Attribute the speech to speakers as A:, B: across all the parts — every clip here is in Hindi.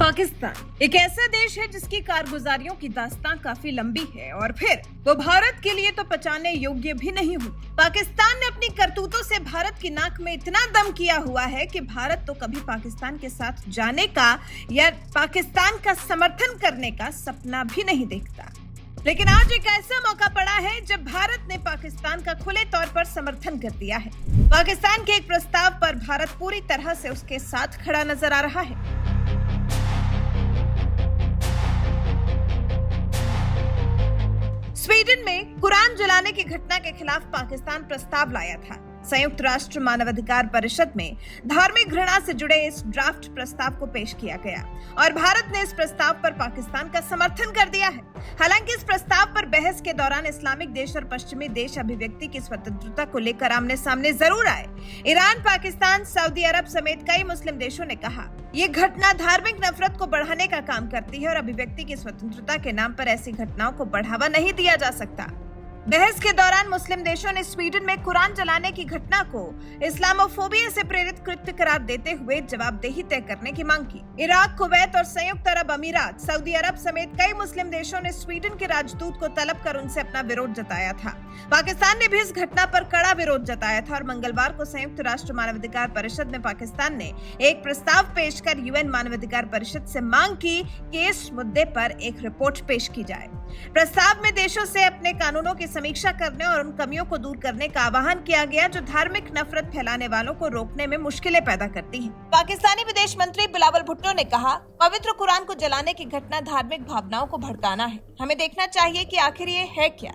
A: पाकिस्तान एक ऐसा देश है जिसकी कारगुजारियों की दास्तां काफी लंबी है और फिर वो भारत के लिए तो पचाने योग्य भी नहीं होती। पाकिस्तान ने अपनी करतूतों से भारत की नाक में इतना दम किया हुआ है कि भारत तो कभी पाकिस्तान के साथ जाने का या पाकिस्तान का समर्थन करने का सपना भी नहीं देखता। लेकिन आज एक ऐसा मौका पड़ा है जब भारत ने पाकिस्तान का खुले तौर पर समर्थन कर दिया है। पाकिस्तान के एक प्रस्ताव पर भारत पूरी तरह से उसके साथ खड़ा नजर आ रहा है। स्वीडन में कुरान जलाने की घटना के खिलाफ पाकिस्तान प्रस्ताव लाया था। संयुक्त राष्ट्र मानवाधिकार परिषद में धार्मिक घृणा से जुड़े इस ड्राफ्ट प्रस्ताव को पेश किया गया और भारत ने इस प्रस्ताव पर पाकिस्तान का समर्थन कर दिया है। हालांकि इस प्रस्ताव पर बहस के दौरान इस्लामिक देश और पश्चिमी देश अभिव्यक्ति की स्वतंत्रता को लेकर आमने सामने जरूर आए। ईरान, पाकिस्तान, सऊदी अरब समेत कई मुस्लिम देशों ने कहा ये घटना धार्मिक नफरत को बढ़ाने का काम करती है और अभिव्यक्ति की स्वतंत्रता के नाम पर ऐसी घटनाओं को बढ़ावा नहीं दिया जा सकता। बहस के दौरान मुस्लिम देशों ने स्वीडन में कुरान जलाने की घटना को इस्लामोफोबिया से प्रेरित कृत्य करार देते हुए जवाबदेही तय करने की मांग की। इराक, कुवैत और संयुक्त अरब अमीरात, सऊदी अरब समेत कई मुस्लिम देशों ने स्वीडन के राजदूत को तलब कर उनसे अपना विरोध जताया था। पाकिस्तान ने भी इस घटना पर कड़ा विरोध जताया था और मंगलवार को संयुक्त राष्ट्र मानवाधिकार परिषद में पाकिस्तान ने एक प्रस्ताव पेश कर यूएन मानवाधिकार परिषद से मांग की कि इस मुद्दे पर एक रिपोर्ट पेश की जाए। प्रस्ताव में देशों से अपने कानूनों की समीक्षा करने और उन कमियों को दूर करने का आह्वान किया गया जो धार्मिक नफरत फैलाने वालों को रोकने में मुश्किलें पैदा करती हैं। पाकिस्तानी विदेश मंत्री बिलावल भुट्टो ने कहा, पवित्र कुरान को जलाने की घटना धार्मिक भावनाओं को भड़काना है। हमें देखना चाहिए कि आखिर ये है क्या।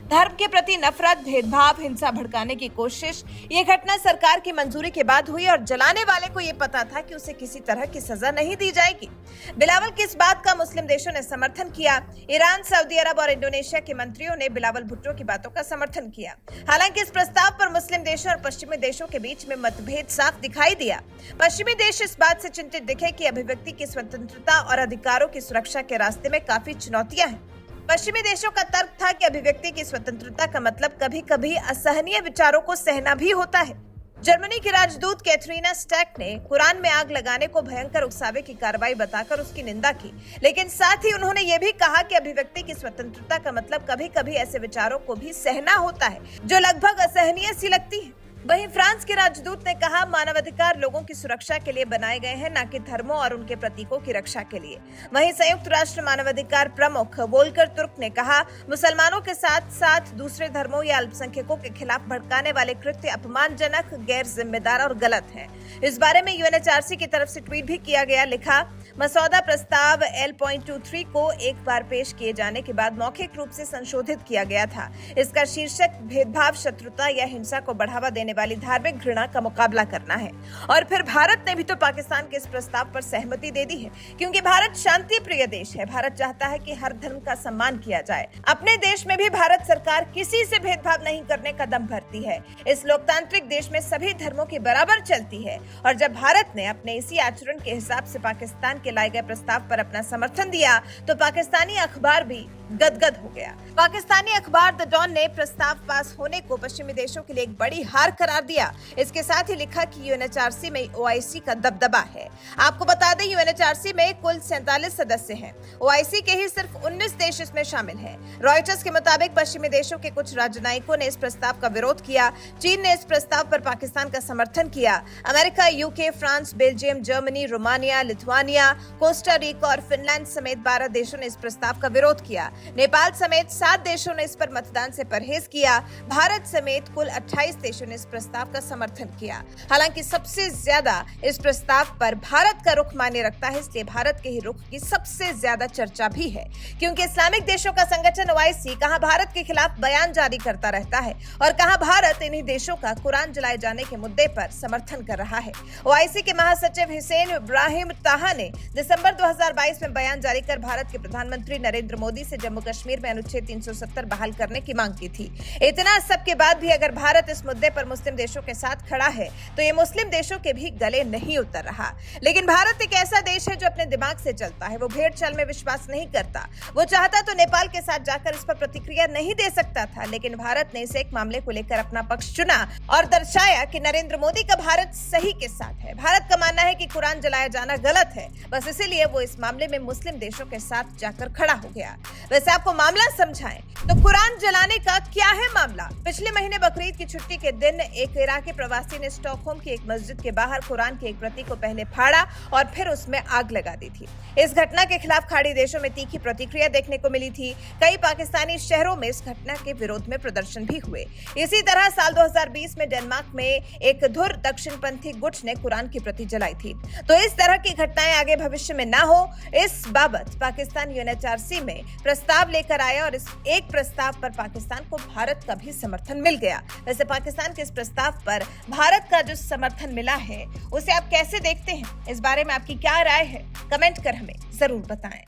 A: धर्म के प्रति नफरत, भेदभाव, हिंसा भड़काने की कोशिश। ये घटना सरकार की मंजूरी के बाद हुई और जलाने वाले को ये पता था कि उसे किसी तरह की सजा नहीं दी जाएगी। बिलावल की इस बात का मुस्लिम देशों ने समर्थन किया। ईरान, सऊदी अरब और इंडोनेशिया के मंत्रियों ने बिलावल भुट्टो की बातों का समर्थन किया। हालांकि इस प्रस्ताव पर मुस्लिम देशों और पश्चिमी देशों के बीच में मतभेद साफ दिखाई दिया। पश्चिमी देश इस बात से चिंतित दिखे कि अभिव्यक्ति की स्वतंत्रता और अधिकारों की सुरक्षा के रास्ते में काफी चुनौतियां हैं। पश्चिमी देशों का तर्क था कि अभिव्यक्ति की स्वतंत्रता का मतलब कभी-कभी असहनीय विचारों को सहना भी होता है। जर्मनी की राजदूत कैथरीना स्टैक ने कुरान में आग लगाने को भयंकर उकसावे की कार्रवाई बताकर उसकी निंदा की, लेकिन साथ ही उन्होंने ये भी कहा कि अभिव्यक्ति की स्वतंत्रता का मतलब कभी-कभी ऐसे विचारों को भी सहना होता है जो लगभग असहनीय सी लगती है। वहीं फ्रांस के राजदूत ने कहा, मानवाधिकार लोगों की सुरक्षा के लिए बनाए गए हैं, न कि धर्मों और उनके प्रतीकों की रक्षा के लिए। वहीं संयुक्त राष्ट्र मानवाधिकार प्रमुख वोल्कर तुर्क ने कहा, मुसलमानों के साथ साथ दूसरे धर्मों या अल्पसंख्यकों के खिलाफ भड़काने वाले कृत्य अपमानजनक, गैर जिम्मेदार और गलत है। इस बारे में यूएनएचआरसी की तरफ से ट्वीट भी किया गया। लिखा, मसौदा प्रस्ताव L.23 को एक बार पेश किए जाने के बाद मौखिक रूप से संशोधित किया गया था। इसका शीर्षक भेदभाव, शत्रुता या हिंसा को बढ़ावा देने वाली धार्मिक घृणा का मुकाबला करना है। और फिर भारत ने भी तो पाकिस्तान के इस प्रस्ताव पर सहमति दे दी है, क्योंकि भारत शांति प्रिय देश है। भारत चाहता है कि हर धर्म का सम्मान किया जाए। अपने देश में भी भारत सरकार किसी से भेदभाव नहीं करने का दम भरती है। इस लोकतांत्रिक देश में सभी धर्मों की बराबर चलती है। और जब भारत ने अपने इसी आचरण के हिसाब से पाकिस्तान के लाए गए प्रस्ताव पर अपना समर्थन दिया तो पाकिस्तानी अखबार भी गदगद हो गया। पाकिस्तानी अखबार द डॉन ने प्रस्ताव पास होने को पश्चिमी देशों के लिए एक बड़ी हार करार दिया। इसके साथ ही लिखा कि यूएनएचआरसी में ओआईसी का दबदबा है। आपको बता दें, यूएनएचआरसी में कुल 47 सदस्य हैं। ओआईसी के ही सिर्फ 19 देश इसमें शामिल हैं। रॉयटर्स के मुताबिक पश्चिमी देशों के कुछ राजनयिकों ने इस प्रस्ताव का विरोध किया। चीन ने इस प्रस्ताव पर पाकिस्तान का समर्थन किया। America, UK, France, Belgium, Germany, Romania, Lithuania, Costa Rica और फिनलैंड समेत 12 देशों ने इस प्रस्ताव का विरोध किया। नेपाल समेत 7 देशों ने इस पर मतदान से परहेज किया। भारत समेत कुल 28 देशों ने इस प्रस्ताव का समर्थन किया। हालांकि सबसे ज्यादा इस प्रस्ताव पर भारत का रुख मायने रखता है, इसलिए भारत के ही रुख की सबसे ज्यादा चर्चा भी है, क्योंकि इस्लामिक देशों का संगठन ओआईसी कहां भारत के खिलाफ बयान जारी करता रहता है और कहां भारत इन्हीं देशों का कुरान जलाए जाने के मुद्दे पर समर्थन कर रहा है। ओआईसी के महासचिव हुसैन इब्राहिम ताहा ने दिसंबर 2022 में बयान जारी कर भारत के प्रधानमंत्री नरेंद्र मोदी से जम्मू कश्मीर में अनुच्छेद 370 बहाल करने की मांग की थी। इतना सब के बाद भी अगर भारत इस मुद्दे पर मुस्लिम देशों के साथ खड़ा है तो ये मुस्लिम देशों के भी गले नहीं उतर रहा। लेकिन भारत एक ऐसा देश है जो अपने दिमाग से चलता है। वो भेड़ चाल में विश्वास नहीं करता। वो चाहता तो नेपाल के साथ जाकर इस पर प्रतिक्रिया नहीं दे सकता था, लेकिन भारत ने इस एक मामले को लेकर अपना पक्ष चुना और दर्शाया कि नरेंद्र मोदी का भारत सही के साथ है। भारत का मानना है कि कुरान जलाया जाना गलत है। बस इसीलिए वो इस मामले में मुस्लिम देशों के साथ जाकर खड़ा हो गया। वैसे आपको मामला समझाएं तो कुरान जलाने का क्या है मामला। पिछले महीने बकरीद की छुट्टी के दिन एक इराकी प्रवासी ने स्टॉकहोम की एक मस्जिद के बाहर कुरान की एक प्रति को पहले फाड़ा और फिर उसमें आग लगा दी थी। इस घटना के खिलाफ खाड़ी देशों में तीखी प्रतिक्रिया देखने को मिली थी। कई पाकिस्तानी शहरों में इस घटना के विरोध में प्रदर्शन भी हुए। इसी तरह साल 2020 में डेनमार्क में एक धुर दक्षिणपंथी गुट ने कुरान की प्रति जलाई थी। तो इस तरह की घटनाएं आगे भविष्य में ना हो, इस बाबत पाकिस्तान UNHRC में प्रस्ताव लेकर आया और इस एक प्रस्ताव पर पाकिस्तान को भारत का भी समर्थन मिल गया। वैसे पाकिस्तान के इस प्रस्ताव पर भारत का जो समर्थन मिला है उसे आप कैसे देखते हैं? इस बारे में आपकी क्या राय है? कमेंट कर हमें जरूर बताएं।